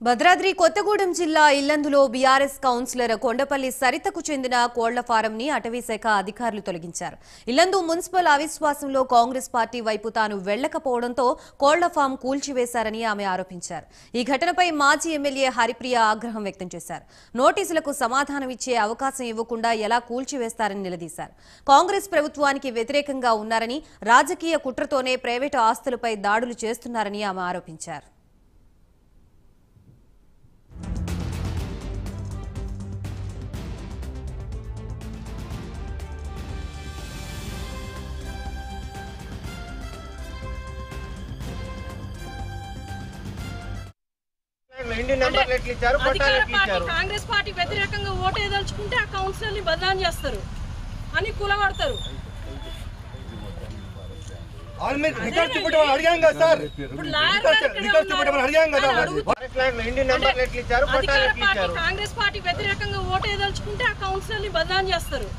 భద్రాద్రి కొత్తగూడెం జిల్లా ఇల్లందులో BRS councillor Kondapalli సరితకు చెందిన కోళ్ల ఫారంని అటవీశాఖ అధికారులు తొలగించారు. ఇల్లందు మున్సిపల్ అవిశ్వాసంలో కాంగ్రెస్ పార్టీ వైపు తాను వెళ్లకపోవడంతో కోళ్ల ఫామ్ కూల్చివేశారని ఆమె ఆరోపించారు. ఈ ఘటనపై మాజీ ఎమ్మెల్యే హరిప్రియ ఆగ్రహం వ్యక్తం చేశారు. నోటీసులకు సమాధానం ఇచ్చే అవకాశం ఇవ్వకుండా ఎలా కూల్చివేస్తారని నిలదీశారు. కాంగ్రెస్ ప్రభుత్వానికి వ్యతిరేకంగా ఉన్నారని, రాజకీయ కుట్రతోనే ప్రైవేటు ఆస్తులపై దాడులు చేస్తున్నారని ఆమె ఆరోపించారు. కాంగ్రెస్ పార్టీ వ్యతిరేకంగా ఓటేదలుచుకుంటే ఆ కౌన్సిలర్ ని బదనాం చేస్తారు అని కూలగొడతారు. కాంగ్రెస్ పార్టీ వ్యతిరేకంగా ఓటేదలుచుకుంటే ఆ కౌన్సిలర్ ని బదనాం చేస్తారు.